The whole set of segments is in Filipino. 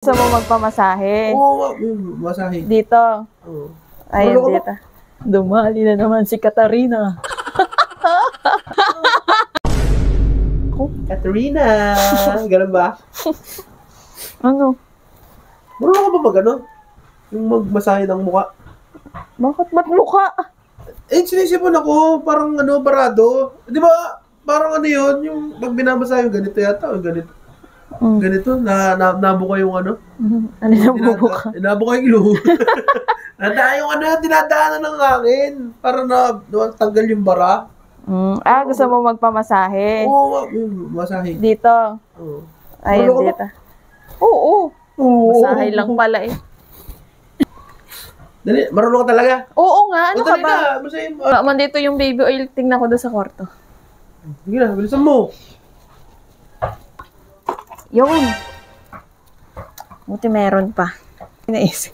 Gusto mo magpamasahe? Oo, masahe. Dito? Oo. Ayun, dito. Dumali na naman si Katarina. Katarina! Ganun ba? Ano? Marunong ka ba mag ano? Yung magmasahe ng mukha? Bakit ba't mukha? Eh, sinisipon ako, parang ano, barado. Di ba, parang ano yun, yung pag binamasahe yung ganito yata, o ganito. Ganito, nabuka yung ano. Ano na bubuka? Nabuka yung ilong. Yung ano, dinadaanan ng hangin. Para tanggal yung bara. Gusto mo magpamasahe? Oo, masahe. Dito? Oo. Ayun, dito. Oo. Masahe lang pala eh. Dali, marunong ka talaga? Oo nga, ano ka ba? Masahe mo. Mandito yung baby oil, tingnan ko doon sa kwarto. Sige na, bilisan mo. Yun. Buti meron pa. Inaisip.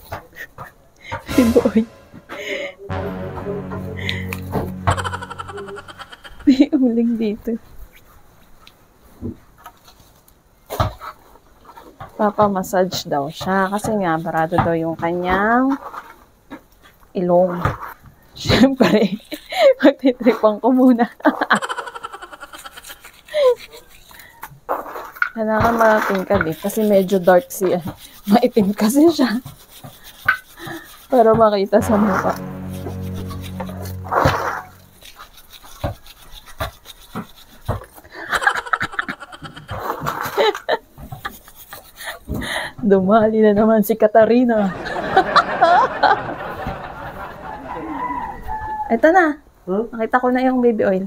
Baby oil. May uling dito. Papa-massage daw siya. Kasi nga, barado daw yung kanyang ilong. Siyempre, magtitripan ko muna. Kailangan matingkad eh. Kasi medyo dark siya. Maitim kasi siya. Para makita sa mukha. Dumali na naman si Katarina. Ito na. Huh? Nakita ko na yung baby oil.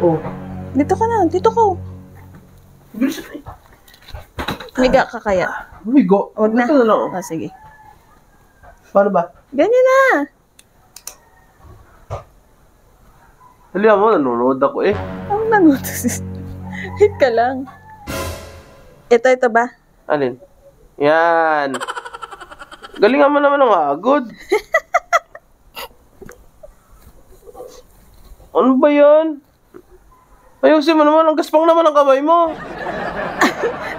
Oh. Dito ka na. Dito ko. Bilisan eh. Miga ka kaya? Migo. Huwag na. Ito na lang. Oh, sige. Paano ba? Ganyan na. Halihan mo, nanonood ako eh. Ang nanutos. Wait ka lang. Ito ba? Alin? Yan. Galingan mo naman ng agod. Ano ba yan? Ayusin mo naman, ang gaspang naman ang kamay mo.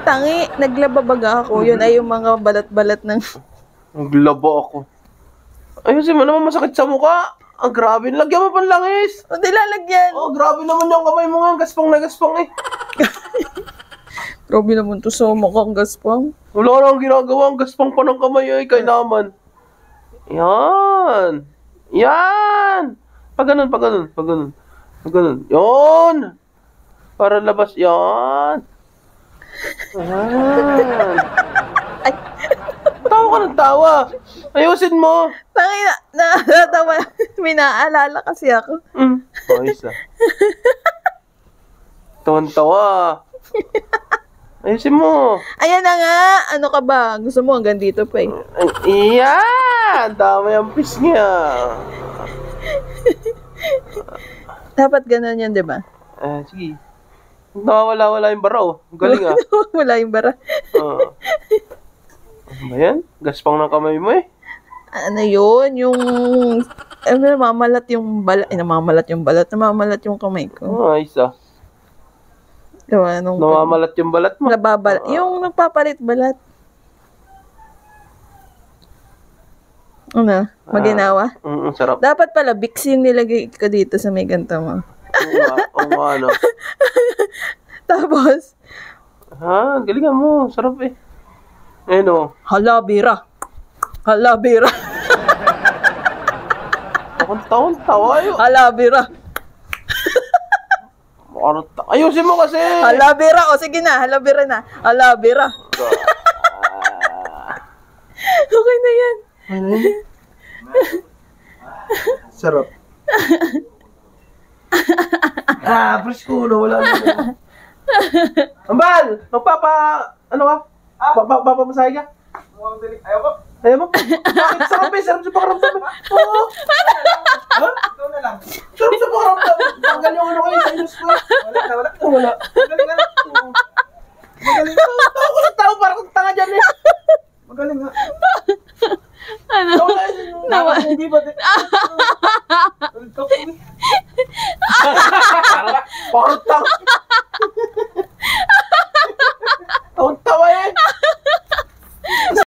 Tangi, naglababaga ako. Yun ay yung mga balat-balat ng... Naglaba ako. Ayusin mo naman, masakit sa mukha. Ang grabe, lagyan mo pang langis. O, di lalagyan. Oh, grabe naman yung kamay mo nga, gaspang na gaspang eh. Grabe naman to sa mukhang gaspang. Wala na ang ginagawa, ang gaspang pa ng kamay ay kay naman. Yan. Yan. Pag ganun, pag ganun, pag ganun. Pag ganun. Yan. Para labas. Yan. Yan. Ay. Tawa ka ng tawa. Ayusin mo. Tangi na, natatawa. May naaalala kasi ako. Ayos ah. Tawan-tawa. Ayusin mo. Ayan na nga. Ano ka ba? Gusto mo hanggang dito pa eh. Yan. Dami ang pis niya. Dapat ganun yan, di ba? Sige. Nawawala-wala yung bara oh. Galing ah. Wala yung bara. Ano ba yan? Gaspang ng kamay mo eh. Ano yun? Yung... namamalat yung balat. Namamalat yung balat. Namamalat yung kamay ko. Ayos ah. Diba? Nung Namamalat yung balat mo. nababalat. Yung nagpapalit balat. Ano? Maginawa? Sarap. Dapat pala, Vicks yung nilagay ko dito sa may ganito mo. Oo nga, ano. Tapos, Galingan mo. Sarap eh. Ayun o. hala, bira. Hala, bira. Akong taon-tawa yun. Hala, bira. Ayusin mo kasi. Hala, bira. O, sige na. Hala, bira na. Hala, bira. Okay na yan. Sarap. Presko na. Wala na. Ambal! Ano ka? Papamasahe ka? Ayaw ko. Ayaw mo? Bakit? Sarap eh. Sarap sa pakaramdam. Oo. Ha? Ito na lang. Sarap sa pakaramdam. Tanggal yung ano kayo sa inus ko. Wala. Magaling ka na. Magaling. Tao ko sa tao. Parang